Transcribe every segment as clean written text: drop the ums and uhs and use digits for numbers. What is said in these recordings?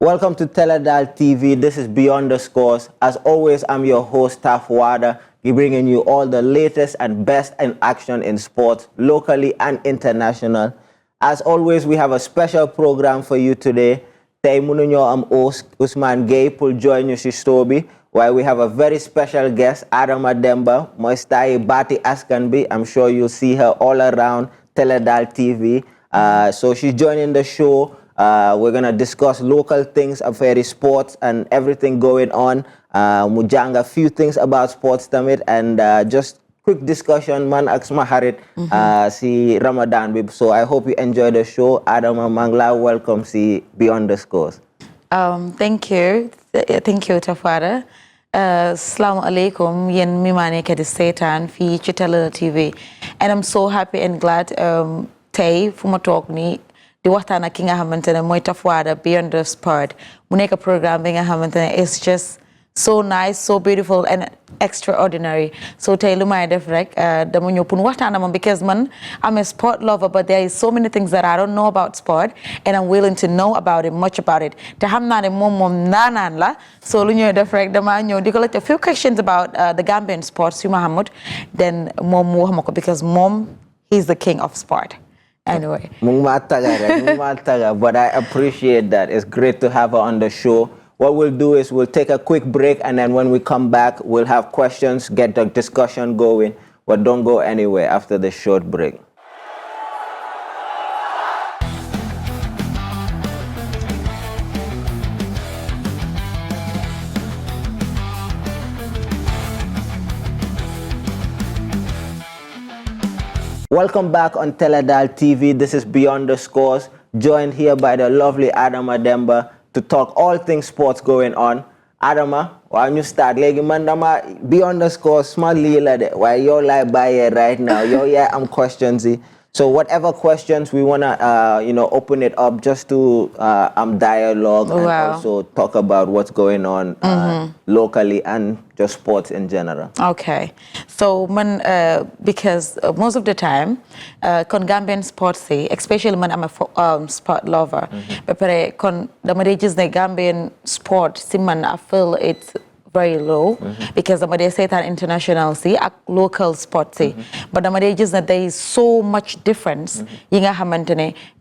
Welcome to Teledal TV. This is Beyond the Scores. As always, I'm your host, Taf Wada, bringing you all the latest and best in action in sports, locally and international. As always, we have a special program for you today. Tay mununyo am Usman Gay will join you Stobi, while we have a very special guest, Adama Demba, Moistai Bati Askanbi. I'm sure you'll see her all around Teledal TV. So she's joining the show. We're going to discuss local things, affairs, sports, and everything going on. Mujanga, a few things about sports, Tamit, and just quick discussion, man, Aksma Harit, si Ramadan. So I hope you enjoy the show. Adama Mangla, welcome, si Beyond the Scores. Thank you. Thank you, Tafara. Assalamu alaikum, yen mimane kedi setan fi Chitala TV. And I'm so happy and glad tay fuma talk ni di waxtaan ak ki nga xamantene moy Tafwada Beyond the Sport mu nek programme bi nga xamantene is just so nice, so beautiful and extraordinary. So tay lu may def rek dama ñew pour waxtaan mom because man I'm a sport lover, but there is so many things that I don't know about sport and I'm willing to know about it, much about it. Te xam naa ne mom nanan la. So lu ñew def rek dama ñew di collect a few questions about the Gambian sports yu Mohammed, then mom mu wax mako because mom he's the king of sport. Anyway. But I appreciate that. It's great to have her on the show. What we'll do is we'll take a quick break, and then when we come back, we'll have questions, get the discussion going. But don't go anywhere after the short break. Welcome back on Teledal TV. This is Beyond the Scores, joined here by the lovely Adama Demba to talk all things sports going on. Adama, why don't you start? Like, mandama, Beyond the Scores, small lila, why you're like by here right now? I'm questions. So whatever questions we wanna, open it up just to dialogue and also talk about what's going on locally and just sports in general. Okay, so man, because most of the time, Gambian sports, especially when I'm a sport lover, but the Gambian sport, I feel it's very low because they say that international local sport but there is so much difference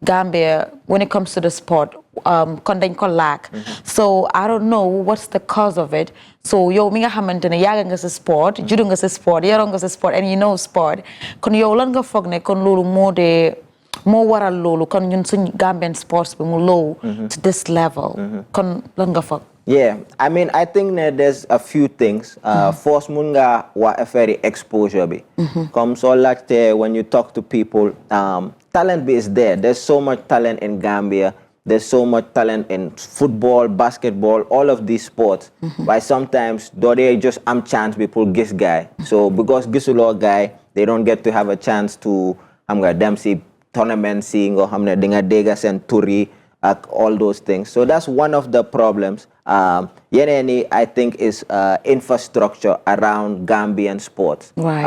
Gambia when it comes to the sport so I don't know what's the cause of it. So yo mi nga xamantene yaga nga sa sport judu nga sa sport yaro nga sa sport and you know sport kon yow lan nga fogne kon lolu mo waral lolu kon ñun suñ Gambian sports bi mu low to this level kon lan nga fog. Yeah, I mean, I think that there's a few things. First, munga wa very exposure be. Come so like when you talk to people, talent is there. There's so much talent in Gambia. There's so much talent in football, basketball, all of these sports. But sometimes, though they just chance people this guy. So because gisulo guy, they don't get to have a chance to them see tournament seeing or dinga dega century. All those things. So that's one of the problems. Yeneni, I think, is infrastructure around Gambian sports. Right.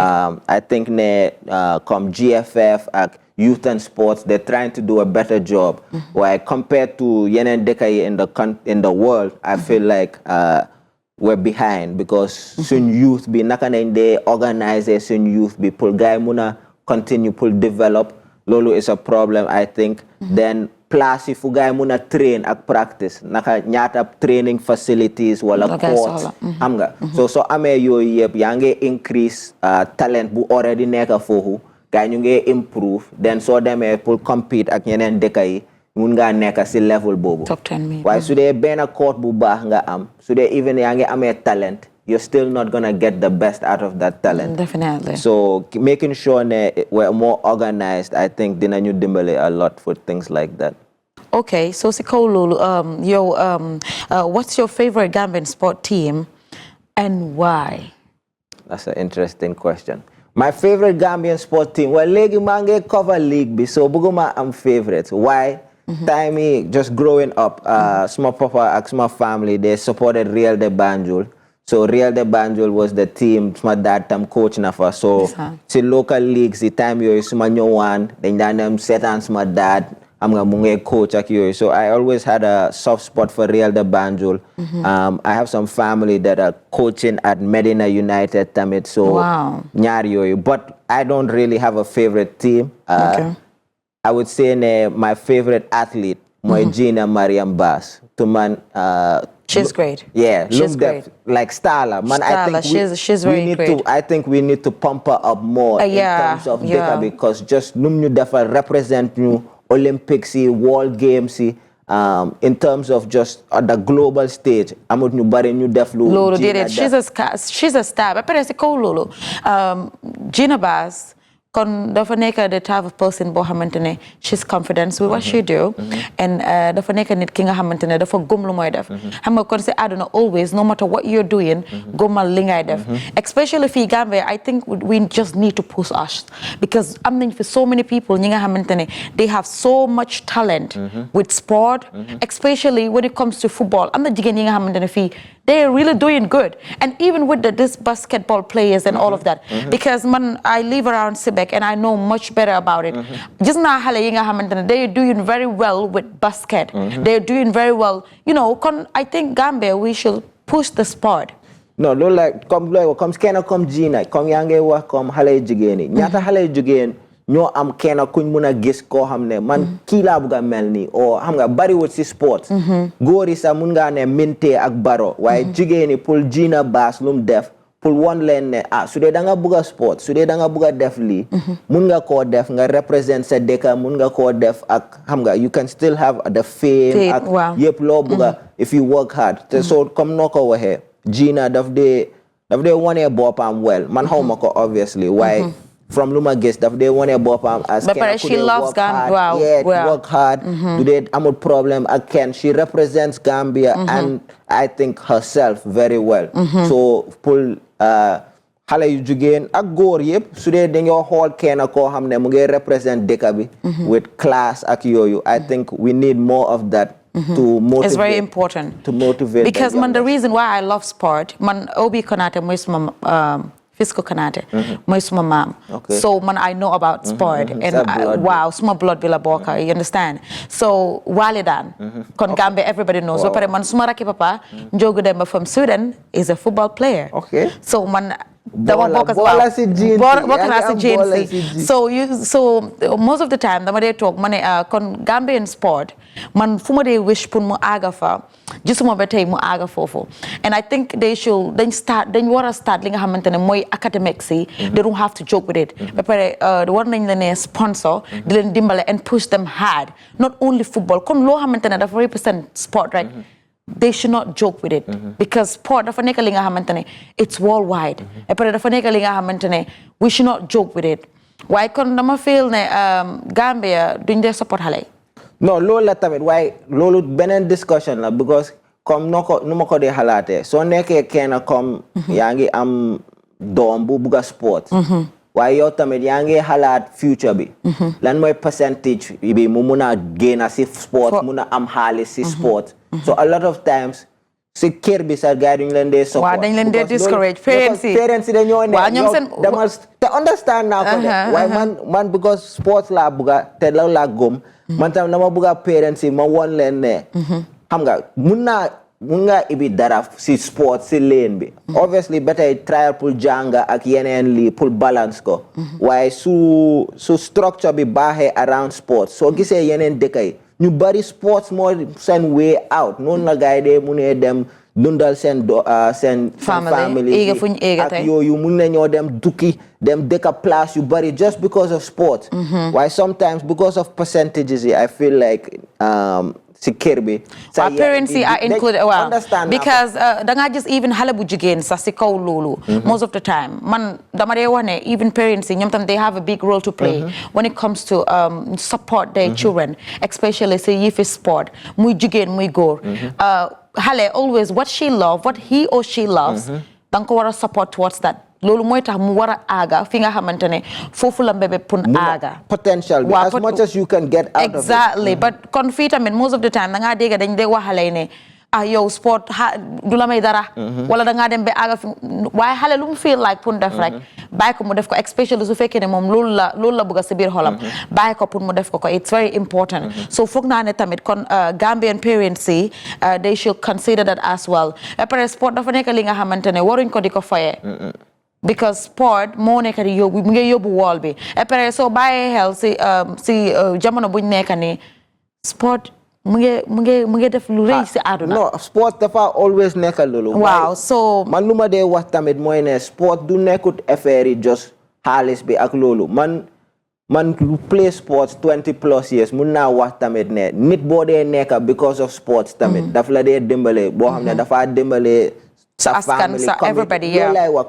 I think come GFF, youth and sports, they're trying to do a better job. Why compared to Yenen Dekai in the world, I feel like we're behind because soon youth be nakanende organize soon youth be pull guy muna continue pull develop. Lolo is a problem, I think. Then plus if guy muna train ak practice naka nyata training facilities wala courts so ame yo yep yange increase talent bu already neka fofu guy ñu nge improve then so dem pour compete ak ñeneen dëkk yi mun nga nekk ci level bobu top 10 maybe waaye su dee benn court bu baax nga am su dee even yange amee talent you're still not gonna get the best out of that talent. Definitely. So making sure we're more organized, I think dinañu dimbale a lot for things like that. Okay, so Sikolulu, what's your favorite Gambian sport team and why? That's an interesting question. My favorite Gambian sport team, well, Legi Mange cover league, so Buguma I'm favorite. Why? Timey, just growing up, small papa, small family, they supported Real de Banjul. So Real de Banjul was the team, my dad tam coach nafa. So the local leagues, the time you small new one, then them set on my dad. I'm a coach ak yooyu. So I always had a soft spot for Real de Banjul. I have some family that are coaching at Medina United tamit. So ñaar yooyu. But I don't really have a favorite team. I would say my favorite athlete mooy Gina Mariam Bass. To man she's great. Yeah, she's great. Like Starla. Man, Starla, she's very great. I think we need to pump her up more in terms of data because just num ñu defal represent ñu Olympics, World Games, in terms of just the global stage. Amut ñu bari ñu def lu. Lolo did it. She's a star. But it's cool, Lolo. Gina Bass. Kon dafa nekk the type of person boo xamante ne she's confident with what she do and dafa nekk nit ki nga xamante ne dafa gëm lu mooy def xam nga kon si àdduna always no matter what you're doing gëmal li ngay def especially fii Gambia I think we just need to push us because am nañ fi so many people ñi nga xamante ne they have so much talent with sport especially when it comes to football am na jigéen yi nga xamante ne fii they're really doing good and even with this basketball players and all of that because I live around Sibek and I know much better about it gis naa xale yi nga xamante ne they're doing very well with basket they're doing very well you know kon I think Gambia we should push the sport no loolu like comme kenn comme Gina comme yaa ngi wax comme xale yu jigéen yi ñaata xale yu jigéen ñoo am kenn kuñ mun a gis koo xam ne man kii laa bugg a mel nii o xam nga bariwul si sport góor yi sax mun ngaa ne Minte ak Baro waaye jigéen yi pour Gina Bass lu mu def pour won leen ne su dee da nga bugg a sport su dee da nga bugg a def lii mun nga koo def nga represent sa dëkk mun nga koo def ak xam nga you can still have the fame ak yëpp loo bugg a if you work hard te so comme noo ko waxee Gina daf dee wone boppam well man xaw ma ko obviously waaye from Luma Guest, they want a bopam as but she loves Gambia. Work hard. Do they amul problem again? She represents Gambia and I think herself very well. So pull xale yu jigéen ak góor yëpp su dee dañoo xool kenn koo xam ne mu ngi represent dëkk bi with class ak yooyu. I think we need more of that. To motivate. It's very important. To motivate. Because the reason why I love sport, Obi Konate mo Fisco Kanate, mooy suma maam. So I know about sport and wow, suma blood bi la bokka, you understand? So Walidan, kon Gambia everybody knows. So pare man suma rakki papa, Njogu Demba from Sweden is a football player. So dama bokk bola si GNC. So most of the time dama dee toog ma ne kon Gambian sport man fu ma dee wish pour mu àgga fa gisuma ba tey mu àgga foofu and I think dañ war a start li nga xamante ne mooy academics yi they don't have to joke with it ba pare war nañ la ne sponsor di leen dimbale and push them hard not only football kon loo xamante ne dafa represent sport rek they should not joke with it because sport dafa nekk li nga xamante ne it's worldwide et puis dafa nekk li nga xamante ne we should not joke with it waaye kon dama feel ne Gambia duñ dee support xale non loolu la tamit waaye loolu beneen discussion la because comme nu ma ko dee xalaatee soo nekkee kenn comme yaa ngi am doom bu bugga sport waaye yow tamit yaa ngi xalaat future bi lan mooy percentage bi mu mun a génn si sport mun a am xaalis si sport so a lot of times si kër bi sax gars yi duñu leen dee support waaw dañ leen dee discourage parents yi dañoo ne demal te understand naa ko de waaye man because sports laa bugga te loolu laa gëm man tam dama bugga parents yi ma won leen ne xam nga mun nga ibi dara si sport si lane bi obviously ba tey trial pour jànga ak yeneen lii pour balance ko waaye su structure bi baaxee around sport soo gisee yeneen dëkk yi ñu bari sports moo seen way out noonu la gars yi dee mu ne dem dundal seen family ak yooyu mun nañoo dem dukki dem dëkka place yu bari just because of sport waaye sometimes because of percentages yi I feel like si kër bi our parents are included well because da nga just even xale bu jigéen sax si kaw loolu most of the time man dama dee wax ne even parents yi ñoom tam they have a big role to play when it comes to support their children especially si yifi sport muy jigéen muy góor xale always what he or she loves danga ko war a support towards that loolu mooy tax mu war a aaga fi nga xamante ne foofu la mbébé pour aaga potential bi as much as you can get out of it exactly but kon fii tamit most of the time da ngaa dégg dañ dee waxale ne yow sport du la may dara wala da nga dem be aga waaye xale lu mu feel like pour def rek bàyyi ko mu def ko especially su fekkee ne moom loolu la bëgg si biir xolam bàyyi ko pour mu def ko it's very important so foog naa ne tamit kon Gambian parents yi they should consider that as well après sport dafa nekk li nga xamante ne waruñ ko di ko foyee because sport moo nekk di yóbbu mu ngi yóbbu wool bi après soo bàyyee xel si jamono buñ nekk ni sport mu ngi def lu rëy si àdduna. No sport dafa always nekk loolu. waaw so man lu ma dee wax tamit mooy ne sport du nekkut affaire yi just xaalis bi ak loolu man play sports 20+ years mun naa wax tamit ne nit boo dee nekk because of sports tamit daf la dee dimbale boo xam ne dafa dimbale sa family everybody loolu lay wax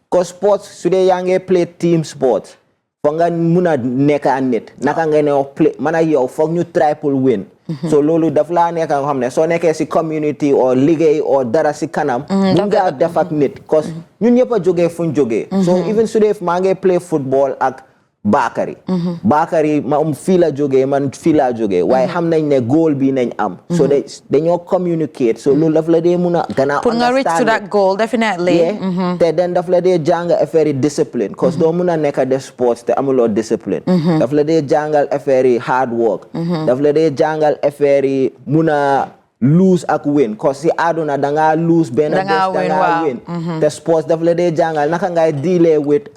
cause sports su dee yaa ngi play team sports foog nga mun a nekk ak nit naka nga ne play man ak yow foog ñu try pour win so loolu daf laa nekk nga xam ne soo nekkee si community or liggéey or dara si kanam mun nga def ak nit cause ñun ñëpp a jógee fuñ jógee so even su dee maa ngi play football ak Bakary ma fii la jógee man fii la jógee waaye xam nañ ne goal bi nañ am so dañoo communicate so loolu daf la dee mun a gën a pour nga reach to that goal definitely te den daf la dee jàng affaire yi discipline cause doo mun a nekk def sports te amuloo discipline daf la dee jàngal affaire yi hard work daf la dee jàngal affaire yi mun a lose ak win cause si àdduna dangaa lose benn bés dangaa win te sports daf la dee jàngal naka ngay dealee with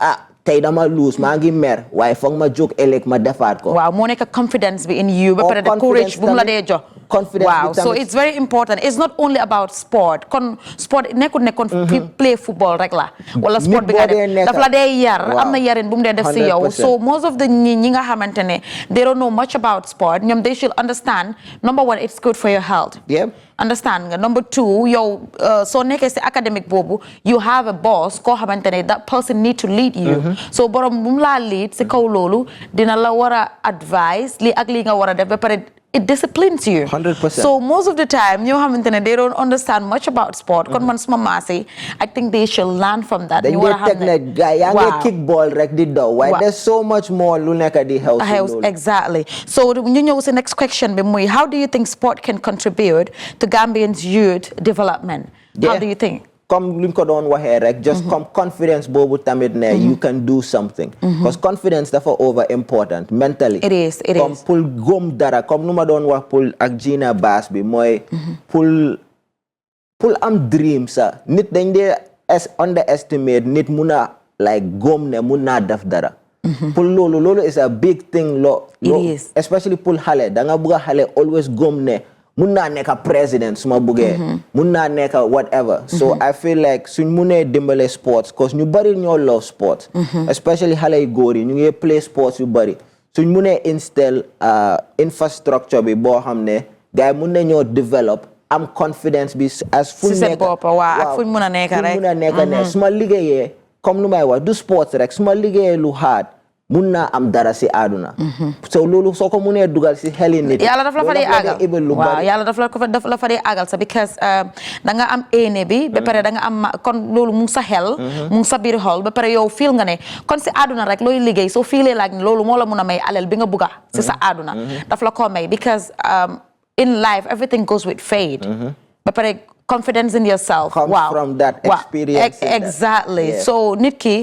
tey dama lose maa ngi mer waaye foog ma jóg ëllëg ma defaat ko. waaw moo nekk confidence bi in you. ba pare the courage bu mu la dee jox. confidence wow so it's very important it's not only about sport kon sport nekkul ne kon play football rek la. wala sport bi nga def daf la dee yar am na yarin bu mu dee def si yow. so most of the ñi nga xamante ne they don't know much about sport ñoom they should understand number one it's good for your health. understand nga number two yow soo nekkee si academic boobu you have a boss koo xamante ne that person need to lead you so borom bu mu laa lead si kaw loolu dina la war a advise lii ak lii nga war a def ba pare it disciplines you 100%. so most of the time ñoo xamante ne they don't understand much about sport kon man suma maase I think they should learn from that ñu war a xam ne yaa ngi kickball rek di daw waaye there's so much more lu nekk di health exactly so ñu ñëw si next question bi muy how do you think sport can contribute to Gambians youth development how do you think comme luñ ko doon waxee rek just comme confidence boobu tamit ne you can do something because confidence dafa over important mentally it is comme pour gëm dara comme nu ma doon wax pour ak Gina Bass bi mooy pour am dream sa nit dañ dee underestimate nit mun a like gëm ne mun naa def dara pour loolu is a big thing especially pour xale da nga bëgg a xale always gëm ne mun naa nekk président su ma buggee mun naa nekk whatever so I feel like suñ munee dimbale sports cause ñu bari ñoo love sports especially xale yu góor yi ñu ngi play sports yu bari suñ munee install infrastructure bi boo xam ne gars yi mun na ñoo develop am confidence bi as fuñ nekk ak fuñ mun a nekk rek su ma liggéeyee comme lu may wax du sports rek su ma liggéeyee lu hard mun naa am dara si àdduna so loolu soo ko munee dugal si xeli nit yàlla daf la fa dee àggal waaw yàlla daf la fa dee àggal sa because da nga am éene bi ba pare da nga am kon loolu mu ngi sa xel mu ngi sa biir xol ba pare yow feel nga ne kon si àdduna rek looy liggéey soo feelee like loolu moo la mun a may alal bi nga bugga si sa àdduna daf la ko may because in life everything goes with fate ba pare confidence in yourself comes from that experience exactly so nit ki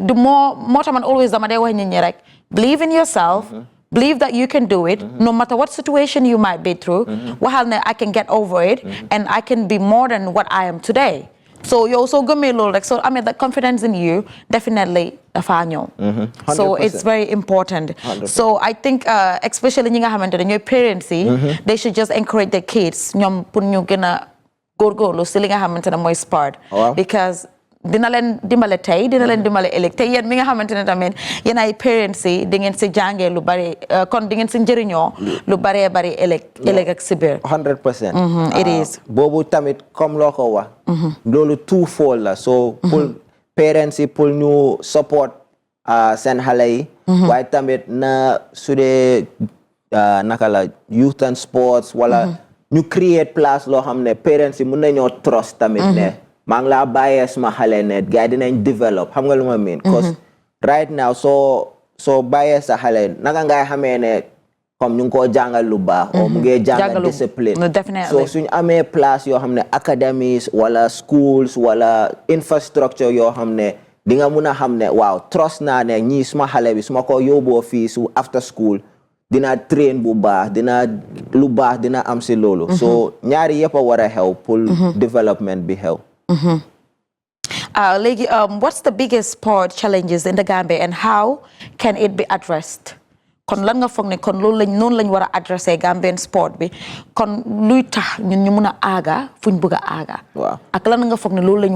the more tax man always dama dee wax nit ñi rek believe in yourself believe that you can do it no matter what situation you might be through waxal ne I can get over it and I can be more than what I am today so yow soo gëmee loolu rek so amee that confidence in you definitely dafa ñëw so it's very important 100%. So I think especially ñi nga xamante ne ñooy parents yi they should just encourage their kids ñoom pour ñu gën a góorgóorlu si li nga xamante ne mooy sport because dina leen dimbale tey dina leen dimbale ëllëg te yéen mi nga xamante ne tamit yéen ay parents yi di ngeen si jàngee lu bari kon di ngeen si njëriñoo lu baree bari ëllëg ak si biir 100% it is boobu tamit comme loo ko wax loolu twofold la so pour parents yi pour ñu support seen xale yi waaye tamit na su dee naka la youth and sports wala ñu create place loo xam ne parents yi mun nañoo trust tamit ne maa ngi laa bàyyee suma xale ne gars yi dinañ develop xam nga lu ma mean cause right now soo bàyyee sa xale naka ngay xamee ne comme ñu ngi koo jàngal lu baax o mu ngi jàngal discipline so suñ amee place yoo xam ne academies wala schools wala infrastructure yoo xam ne di nga mun a xam ne waaw trust naa ne ñii suma xale bi suma ko yóbboo fii su after school dina train bu baax dina lu baax dina am si loolu so ñaari yëpp a war a xew pour development bi xew léegi what's the biggest sport challenges in the Gambia and how can it be addressed kon lan nga foog ne kon loolu noonu lañ war a adressé Gambian sport bi kon luy tax ñun ñu mun a aaga fuñ bëgg a aaga ak lan nga foog ne loolu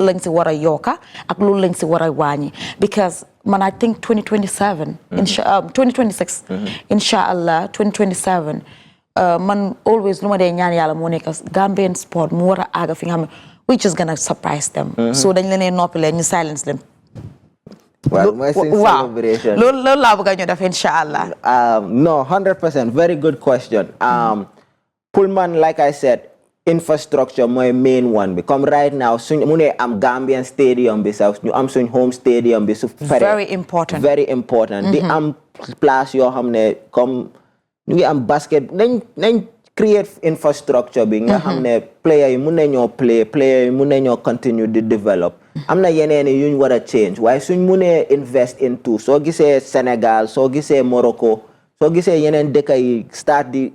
lañ si war a yokka ak loolu lañ si war a wàññi because man I think 2026 inshallah 2027 man always lu ma dee ñaan yàlla moo nekk Gambian sport mu war a aaga fi nga xam ne which is gonna surprise them so dañ leen noppi leen ñu silence leen well, my celebration. Inshallah. No, 100%. Very good question. Pullman, like I said, infrastructure, my main one. Because right now, I'm Gambian stadium, I'm soon home stadium. Very important. Very important. The place you hamne come, am basket. Then create infrastructure. Being hamne player, you play, player, you continue to develop. am na yeneen yu ñu war a change waaye suñ munee invest in tout soo gisee Sénégal soo gisee Morocco soo gisee yeneen dëkk yi start di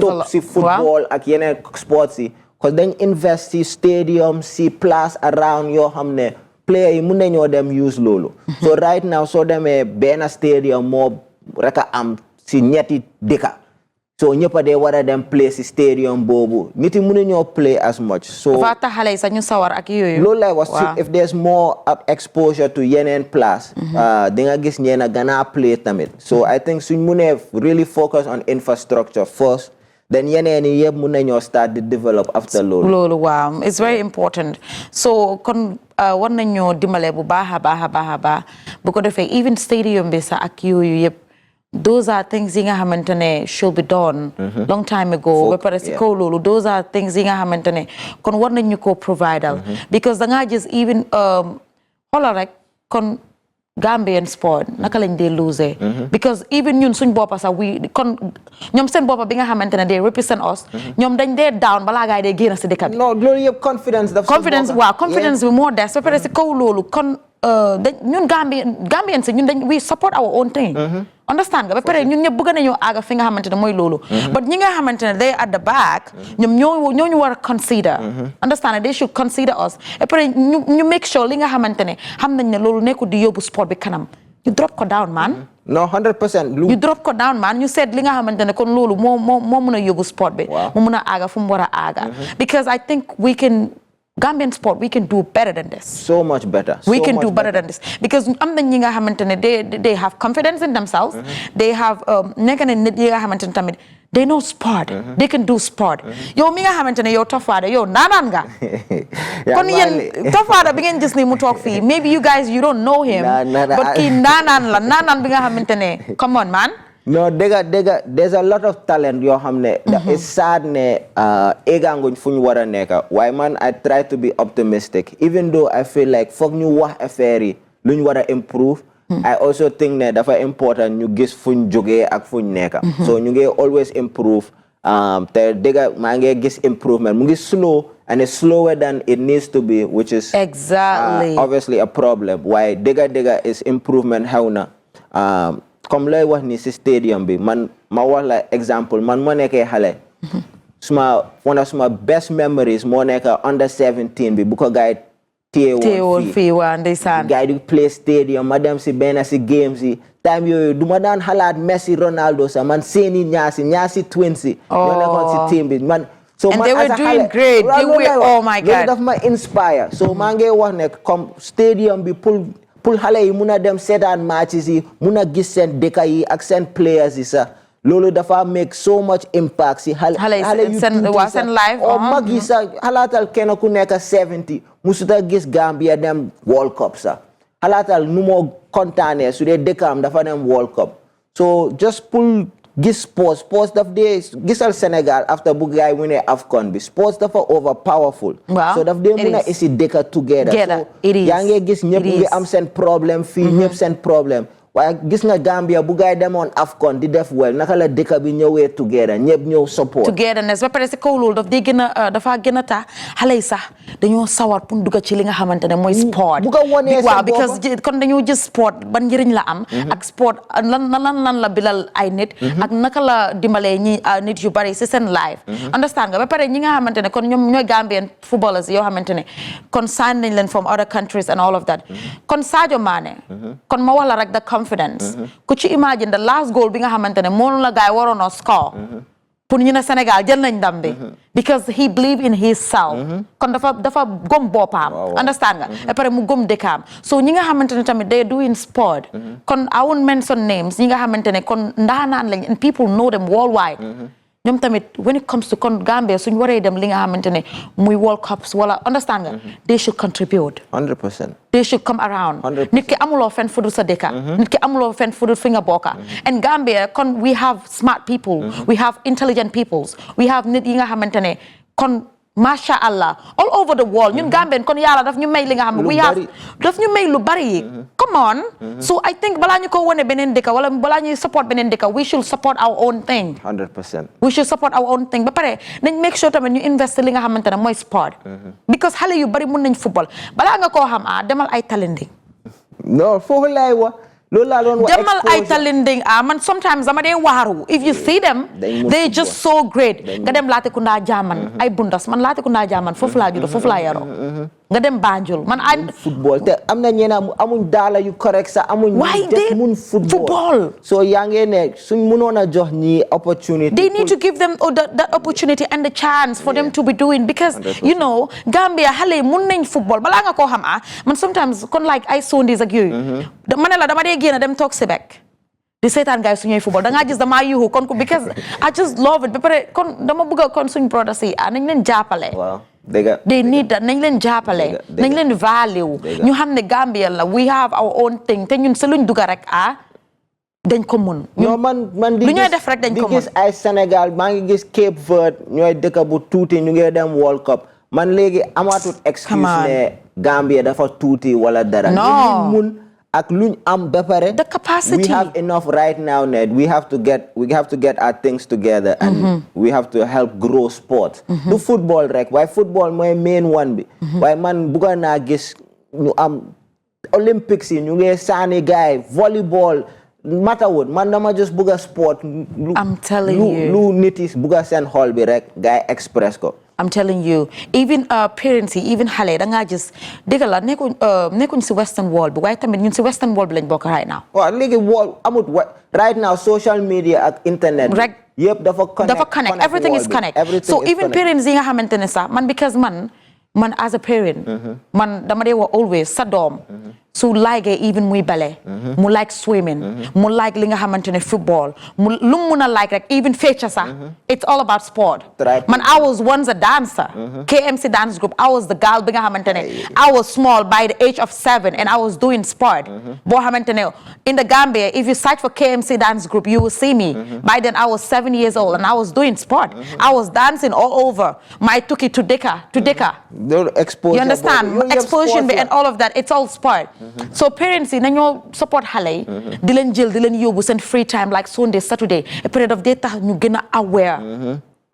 top si football ak yeneen sports yi cause dañ invest si stadium si place around yoo xam ne player yi mun nañoo dem use loolu so right now soo demee benn stadium moo rek a am si ñetti dëkk so ñëpp de war a dem play si stadium boobu nit yi mënuñoo play as much so dafa tax xale yi sax ñu sawar ak yooyu loolu lay wax if there's more exposure to yeneen place di nga gis ñeena gana play tamit so I think suñ mënee really focus on infrastructure first then yeneen yi yëpp mën nañoo start to develop after loolu waaw it's very important so kon war nañoo dimbale bu baax a baax bu ko defee even stadium bi sax ak yooyu yëpp those are things yi nga xamante ne should be done long time ago ba pare si kaw loolu those are things yi nga xamante ne kon war nañ ñu ko providal because da ngaa gis even xoolal rek kon Gambian sport naka lañ dee lose because even ñun suñ boppa sax kon ñoom seen boppa bi nga xamante ne they represent us ñoom dañ dee down balaa gaay dee génn si dëkk bi non loolu yëpp confidence bi moo des ba pare si kaw loolu kon ñun Gambian si ñun we support our own thing understand nga ba pare ñun ñëpp bëgg nañoo aaga fi nga xamante ne mooy loolu but ñi nga xamante ne they at the back ñoom ñoo ñu war a consider understand they should consider us ba pare ñu make sure li nga xamante ne xam nañ ne loolu nekkul di yóbbu sport bi kanam ñu drop ko down man no 100% ñu drop ko down man ñu seet li nga xamante ne kon loolu moo mun a yóbbu sport bi mu mun a aaga fu mu war a aaga because I think Gambian sport, we can do better than this. So much better. We can do better than this. Because they have confidence in themselves. They have, they know sport. They can do sport. Yo, mi nga xamantene yo Tafada, yo nanan nga. Kon yen Tafada bi ngeen gis ni mu tok fi. Maybe you guys you don't know him. But ki nanan bi nga xamantene. Come on, man. No, there's a lot of talent yoo xam ne it's sad ne egganguñ fu ñu war a nekk waaye man I try to be optimistic even though I feel like foog ñu wax affaire yi lu ñu war a improve I also think ne dafa important ñu gis fu ñu jógee ak fu ñu nekk so ñu ngi always improve te dëgga maa ngi gis improvement mu ngi slow and it's slower than it needs to be which is exactly obviously a problem waaye dëgga is improvement xew na comme lay wax ni si stadium bi man ma wax la exemple man moo nekkee xale one of my best memories moo nekk under 17 bi bu ko gaay téyewoon fii waa ndeysaan gaay di play stadium ma dem si benn si games yi time yooyu du ma daan xalaat Messi Ronaldo sax man seeni ñaasi twins yi ñoo nekkoon si team bi man so and they were doing great oh my God loolu daf ma inspire so maa ngi wax ne comme stadium bi pour xale yi mun a dem seetaan matches yi mun a gis seen dëkk yi ak seen players yi sax loolu dafa make so much impact si xale yu seen life o mag yi sax xalaatal kenn ku nekk 70 musuta gis Gambia dem World Cup sax xalaatal nu moo kontaanee su dee dëkkam dafa dem World Cup so just pour gis sports daf dee gisal Sénégal after bu gaay mu ne AFCON bi sports dafa over powerful so daf dee mun a isi dëkk together so yaa ngi gis ñëpp ngi am seen problème fii ñëpp seen problème waaye gis nga Gambia bu gaay demoon AFCON di def well naka la dëkk bi ñëwee together ñëpp ñëw support togetherness ba pare si kaw loolu dafa gën a tax xale yi sax dañoo sawar pour dugg ci li nga xamante ne mooy sport waaw because kon dañoo gis sport ban njëriñ la am ak sport lan la bilal ay nit ak naka la dimbalee ñi nit yu bari si seen life understand nga ba pare ñi nga xamante ne kon ñoom ñooy Gambian footballers yoo xamante ne kon sign nañ leen from other countries and all of that kon Sadio Mané kon ma wax la rek the confidence ku ci imagine the last goal bi nga xamante ne moom la gaay waroon a score pour ñu ne Sénégal jël nañ ndam bi because he believe in himself kon dafa gom boppam understand nga ba pare mu gom dëkkaam so ñi nga xamante ne tamit they doing sport kon I won't mention names ñi nga xamante ne kon ndaanaan lañ and people know them worldwide ñoom tamit when it comes to kon Gambia suñ waree dem li nga xamante ne muy World Cups wala understand nga they should contribute 100% they should come around nit ki amuloo fen fudul sa dëkka nit ki amuloo fen fudul fi nga bokka and Gambia kon we have smart people we have intelligent peoples we have nit yi nga xamante ne kon masha Allah all over the world ñun Gambian kon yàlla daf ñu may li nga xam we have daf ñu may lu bari come on so I think balaa ñu ko wone beneen dëkka wala balaa ñuy support beneen dëkka we should support our own thing 100% we should support our own thing ba pare nañ make sure tamit ñu invest li nga xamante ne mooy sport because xale yu bari mun nañ football balaa nga koo xam demal ay talending non foofu laay wax loolu laa doon wax demal ay talending man sometimes dama dee waaru if you see them they just so great nga dem Latrikunda Jaman ay bundas man Latrikunda Jaman foofu laa juddoo foofu laa yaroo nga dem Banjul man ay football te am na ñeneen amuñ daala yu correct sax amuñ def mun football so yaa ngee ne suñ mënoon a jox ñi opportunity they need to give them that opportunity and the chance for them to be doing because 100%. you know Gambia xale yi mun nañ football balaa nga koo xam man sometimes kon like ay sondis ak yooyu ma ne la dama dee génn dem toog si bekk di seetaan gaay suñuy football da ngaa gis damaa yuuxu kon ko because I just love it ba pare kon dama bëgg kon suñ brothers yi nañ leen jàppale they need that nañ leen jàppale nañ leen value ñu xam ne Gambia la we have our own thing te ñun si luñ dugga rek dañ ko mun non man di lu ñooy def rek dañ ko mun di gis ay Sénégal maa ngi gis Cape Verde ñooy dëkk bu tuuti ñu ngi dem World Cup man léegi amatut excuse ne Gambia dafa tuuti wala dara ñu mun ak luñ am ba pare the capacity we have enough right now Ned we have to get our things together and we have to help grow sport du football rek waaye football mooy main one bi waaye man bugga naa gis ñu am Olympics yi ñu ngi saani gaay volleyball matawut man dama just bugga sport I'm telling you lu nit yi bugga seen xol bi rek gaay express ko I'm telling you even parents yi even xale da ngaa gis dëgg la nekkuñ si western world bi waaye tamit ñun si western world bi lañ bokk right now waaw léegi amut right now social media ak internet rek yëpp dafa connect everything is connect so even parents yi nga xamante ne sax man because man as a parent man dama dee wax always sa doom su like even muy bale mu like swimming mu like li nga xamante ne football lu mu mun a like rek even fecca sax it's all about sport man I was once a dancer KMC dance group I was the girl bi nga xamante ne I was small by the age of 7 and I was doing sport boo xamante ne in the Gambia if you search for KMC dance group you will see me by then I was 7 years old and I was doing sport I was dancing all over my tukki to Deka you understand exposure and all of that it's all sport so parents yi nañoo support xale yi di leen jël di leen yóbbu seen free time like Sunday Saturday a period of day tax ñu gën a aware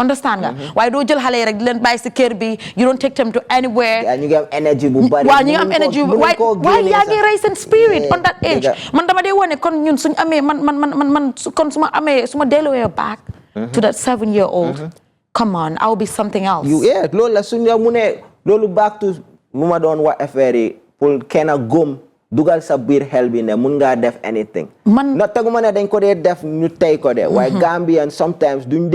understand nga waaye doo jël xale yi rek di leen bàyyi si kër bi you don't take them to anywhere ñu ngi am energy bu bari waaw ñu ngi am energy waaye yaa ngi raise seen spirit on that age man dama dee wane kon ñun suñ amee man kon su ma delluwee back to that 7-year-old come on I will be something else loolu la suñ mu ne loolu back to mu ma doon wax affaire yi pour kenn góom dugal sa biir xel bi ne mun ngaa def anything na teguma ne dañ ko dee def ñu tey ko de waaye Gambian sometimes dañ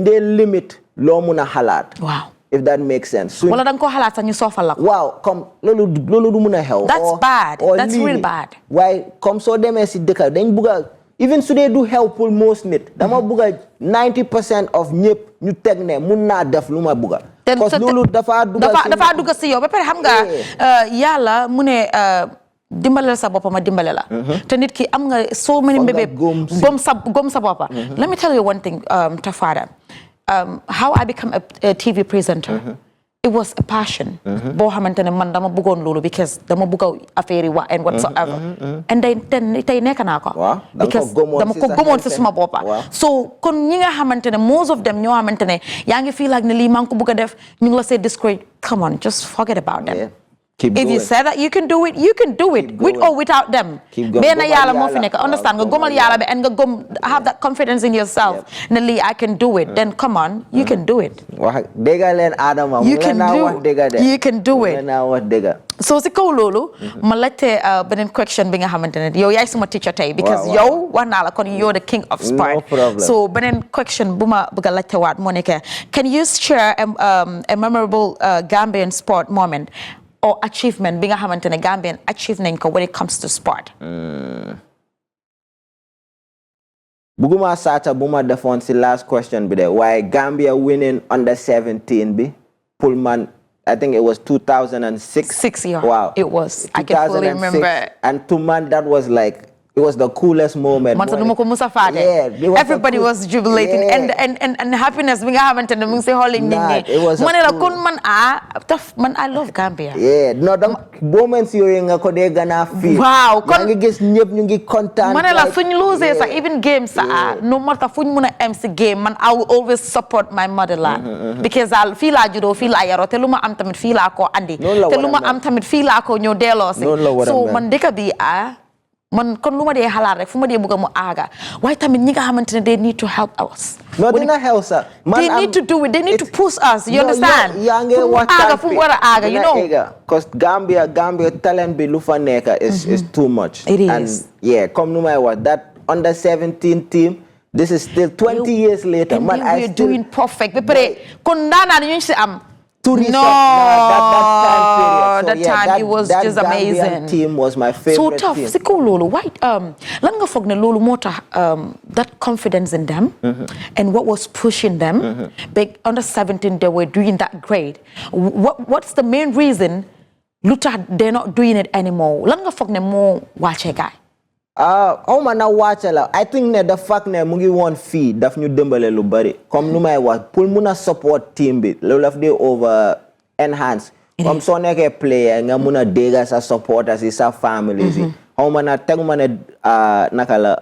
dee limit loo mun a xalaat waaw if that makes sense wala danga ko xalaat sax ñu soofal la ko waaw comme loolu du mun a xew that's bad that's real bad waaye comme soo demee si dëkk dañ bugga even su dee du xew pour most nit dama bugga 90% of ñëpp ñu teg ne mun naa def lu ma bugga parce que loolu dafa dugg si yow ba pare xam nga yàlla mu ne dimbale sa boppa ma dimbale la te nit ki am nga so many mbébé gom sa boppa let me tell you one thing Tafada how I become a TV presenter it was a passion. Boo xamante ne man dama bëggoon loolu because dama bëgg affaire yi and whatsoever. And then tey nekk naa ko. Because dama ko gëmoon si suma boppa. So kon ñi nga xamante ne most of them ñoo xamante ne yaa ngi feel like ne lii maa ngi ko bëgg a def ñu ngi la say discourage. Come on, just forget about them. If you say that you can do it, you can do it. With or without them. Benn yàlla moo fi nekk. Understand nga gomal yàlla bi and nga gom have that confidence in yourself. Ne lii I can do it. Then come on, you can do it. Dégga leen Adama. You can do it. So si kaw loolu ma laajte beneen question bi nga xamante ne yow yaay suma teacher tey because yow wax naa la kon you're the king of sport. No problem. So beneen question bu ma bëgg a laajte waat moo nekk can you share a memorable Gambian sport moment or achievement bi nga xamante ne Gambian achieve nañ ko when it comes to sport. Buguma sata buma defoon si last question bi de waaye Gambia winning under 17 bi Pullman I think it was 2006. 6 years. Wow. It was. I can fully remember. And to man, that was like, it was the coolest moment. Yeah, everybody was jubilating and happiness. It was man, I love Gambia. Yeah, no, the moments you're in a gonna feel. Wow, even games, no matter when MC game, man, I will always support my motherland because I'll feel like you don't feel like you're telling me feel like Andy, tell me feel like your delos. So man, they could be man kon luma dee xalaat rek fu ma dee bëgg mu aaga waaye tamit ñi nga xamante ne they need to help us. No, they not help us. They need to do it. They need to push us. You understand? You know. Because Gambia talent be lufa neka is too much. It is. And yeah, come no matter what, that under 17 team, this is still 20 years later. And man, we're doing perfect. No, that time it was just amazing. That team was my favorite. So tough. Team. Siko lolo. Why? Lan nga foog ne lolo moo tax that confidence in them and what was pushing them. Big under 17, they were doing that great. What's the main reason? Lu tax they're not doing it anymore. Lan nga foog ne moo wàcce gaay. Man na wàcce la. I think ne the fact ne mu ngi woon fii daf ñu dëmbale lu bari. Comme nu may wax pour mun a support team bi loolu daf dee over enhance. Comme soo nekkee player nga mun a dégga sa supporters yi sa families yi. Na teguma ne naka la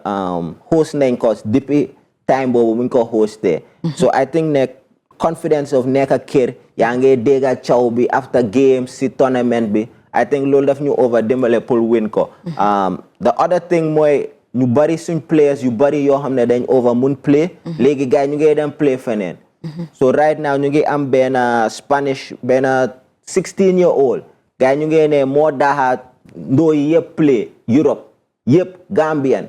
host nañ ko depuis time boobu mu ngi ko hostee. So I think ne confidence of nekk kër yaa ngi dégga caw bi after games si tournament bi. I think loolu daf ñu over dembale pour win ko. The other thing mooy ñu bari suñ players yu bari yoo xam ne dañ over mun play. Léegi gars ñu ngi dem play feneen. So right now ñu ngi am benn Spanish benn 16-year-old gars ñu ngi ne moo daaxa ndoo yëpp play Europe yëpp Gambian.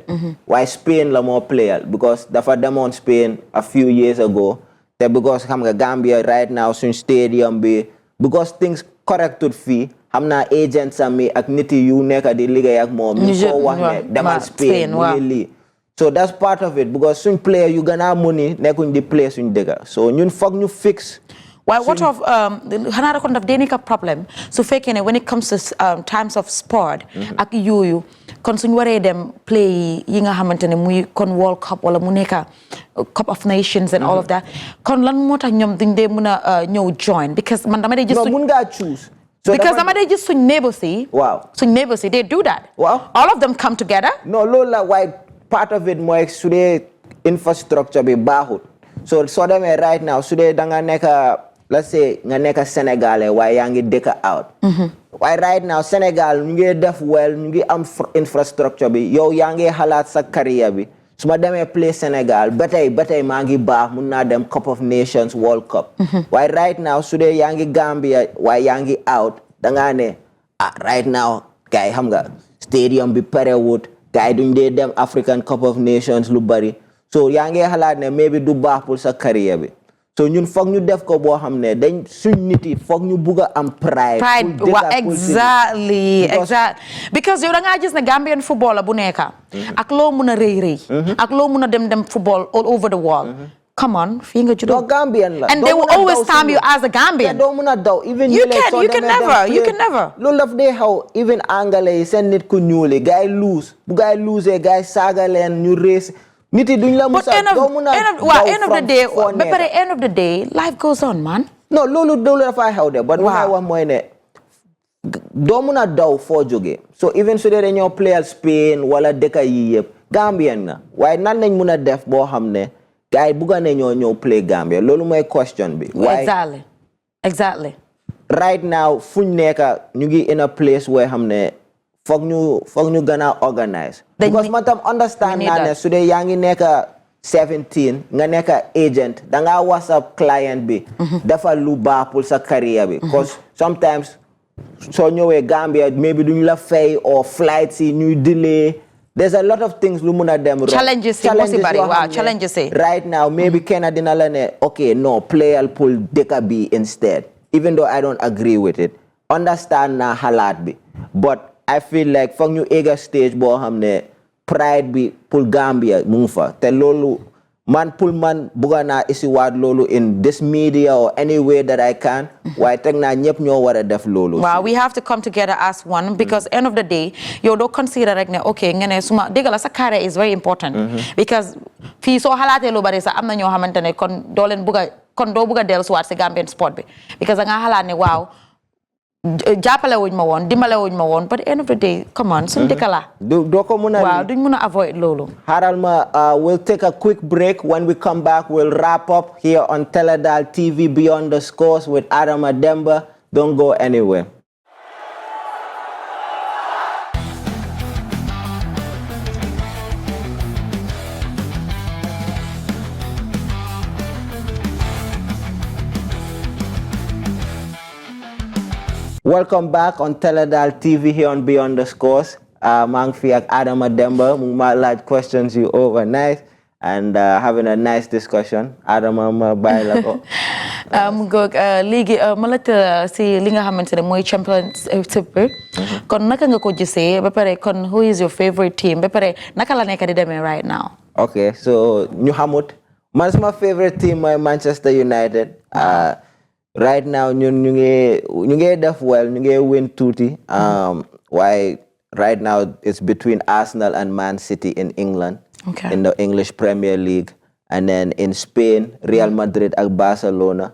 Waaye Spain la moo playal because dafa demoon Spain a few years ago. Te because xam nga Gambia right now suñ stadium bi because things corrected fii. xam naa agents ami ak nit yu nekk di liggéey ak moom ñu ko wax ne demal Spain mu ngi lii so that's part of it because suñ player yu gën a money nekkuñ di play suñ dëgga so ñun foog ñu fix waaye what of xanaa kon daf dee nekk problème su fekkee ne when it comes to times of sport ak yooyu kon suñ waree dem play yi nga xamante ne muy kon World Cup wala mu nekk Cup of Nations and all of that kon lan moo tax ñoom duñ dee mën a ñëw join because man dama dee gis mun ngaa choose so because they just swing neighbors see. Wow. Swing neighbors see. They do that. Wow. All of them come together. No, Lola, why part of it more today infrastructure be bahut. So them right now, today danga neka let's say nga neka Senegal why yangi deka out. Why right now Senegal ñu def well ñu am infrastructure bi yow yangi halat sa career bi. Suma demee play Senegal batay maa ngi baax mun naa dem Cup of Nations World Cup waaye right now su dee yaa ngi Gambia waaye yaa ngi out dangaa ne right now gars yi xam nga stadium bi parewut gars yi duñ dee dem African Cup of Nations lu bari so yaa ngi xalaat ne maybe du baax pour sa carrière bi so ñun foog ñu def ko boo xam ne dañ suñ nit yi foog ñu bugg a am pride exactly because yow da ngaa gis ne Gambian footballer bu nekka ak loo mun a rëy ak loo mun a dem football all over the world come on fii nga juddoo Gambian la and they will always stamp you as a Gambian doo mun a daw even you can never loolu daf dee xaw even anglais yi seen nit ku ñuuli gars yi lose bu gars yi lose gars yi saaga leen ñu race nit yi duñ la musa doo mun a end of the day ba pare end of the day life goes on man no loolu dafa xew de but may wax mooy ne doo mun a daw foo jógee so even su dee dañoo playal Spain wala dëkk yi yëpp Gambian nga waaye nan nañ mun a def boo xam ne gars yi bugga ne ñoo play Gambia loolu mooy question bi exactly right now fuñ nekka ñu ngi in a place where xam ne foog ñu gën a organize because man tam understand naa ne su dee yaa ngi nekka 17 nga nekka agent danga WhatsApp client bi dafa lu baax pour sa career bi because sometimes soo ñëwee Gambia maybe duñ la fay or flights yi ñuy delay there's a lot of things lu mun a dem challenges right now maybe kenn dina la ne okay no playal pour dëkk bi instead even though I don't agree with it understand naa xalaat bi but I feel like foog ñu egg stage boo xam ne pride bi pour Gambia mu ngi fa te loolu man bugga naa isiwaat loolu in this media or any way that I can waaye teg naa ñëpp ñoo war a def loolu we have to come together as one because end of the day yow doo consider rek ne okay nga ne suma dégg la sa carrière is very important because fii soo xalaatee lu bari sax am na ñoo xamante ne kon doo bugga dellusiwaat si Gambian sport bi because da nga xalaat ne waaw jàppale wuñ ma woon dimbale wuñ ma woon but end of the day come on suñu dëkk la doo ko mun a waaw duñ mun a avoid loolu xaaral ma we'll take a quick break when we come back we'll wrap up here on Teledal TV Beyond the Scores with Adama Demba don't go anywhere. Welcome back on Teledal TV here on Beyond the Scores. maa ngi fi ak Adama Demba mu ma laaj questions you overnight and having a nice discussion Adama ma bàyyi la ko. léegi ma la si li nga xamante ne mooy championship bi kon naka nga ko gisee ba pare kon who is your favorite team ba pare naka la nekk di demee right now. Okay so ñu xamut man sama favorite team mooy Manchester United. Right now ñu ngi def well ñu ngi win tuuti why right now it's between Arsenal and Man City in England in the English Premier League and then in Spain Real Madrid ak Barcelona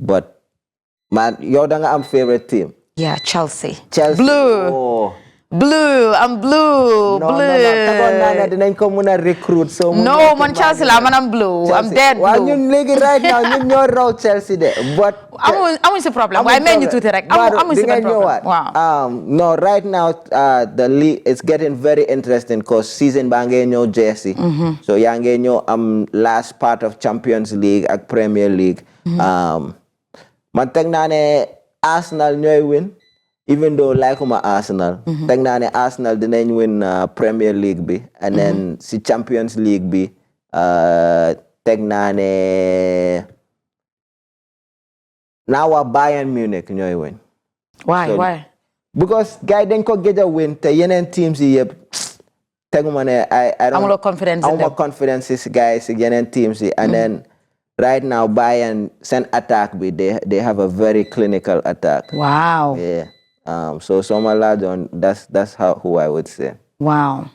but man yow da nga am favorite team. Yeah, Chelsea. Blue. Oh. Blue, I'm blue. No, blue. No, dinañ ko mën a recruit. So no, man Chelsea la man I'm blue. Chelsea. I'm dead blue. Waaw ñun léegi right now ñun ñoo raw Chelsea de. But amuñ si problème. Waaye meññ tuuti rek. Amuñ si problème. Wow. No, right now the league is getting very interesting because season baa ngee ñëw jersey. So yaa ngee ñëw am last part of Champions League ak Premier League. Man teg naa ne Arsenal ñooy win. Even though like Arsenal, teg naa ne Arsenal dinañ win Premier League bi and then si Champions League bi teg naa ne naa waa Bayern Munich ñooy win. Why? Because gars yi dañ ko gëj a win te yeneen teams yi yëpp teguma ne I don't amuloo confidence in them. amuma confidence si gars yi si yeneen teams yi and then right now Bayern seen attack bi they have a very clinical attack. Wow. Yeah. So Soma Ladon, that's who I would say. Wow.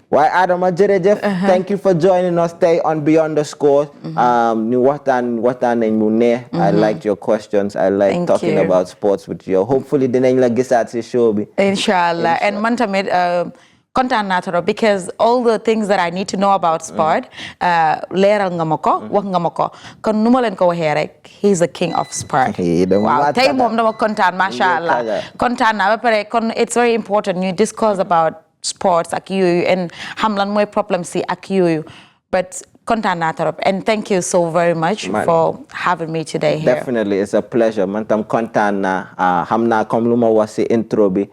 Why Adama Jerejef, thank you for joining us today on Beyond the Score. I liked your questions. I like talking about sports with you. Hopefully dinañ la gisaat si show bi. Inshallah. And man tamit kontaan naa trop because all the things that I need to know about sport leeral nga ma ko wax nga ma ko kon nu ma leen ko waxee rek he's the king of sport. Waaw tey moom dama kontaan masha Allah kontaan naa ba pare kon it's very important ñu discuss about sports ak yooyu and xam lan mooy problème si ak yooyu but kontaan naa trop and thank you so very much for having me today here. Definitely it's a pleasure man tam kontaan naa xam naa comme lu ma wax si intro bi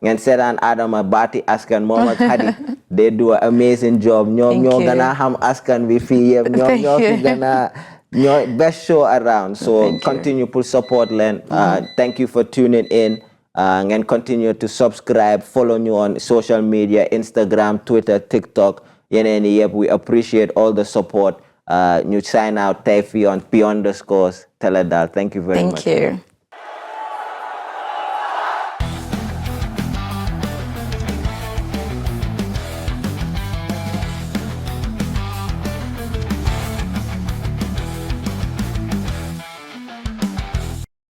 ngeen seetaan Adama baati askan moom ak Hadi they do an amazing job ñoo gën a xam askan bi fii yëpp ñoo fi gën a best show around so continue to support leen thank you for tuning in ngeen continue to subscribe follow ñu on social media Instagram Twitter TikTok yeneen yi yëpp we appreciate all the support ñu sign out tey fii on Beyond the Scores Teledal thank you very much. Thank you.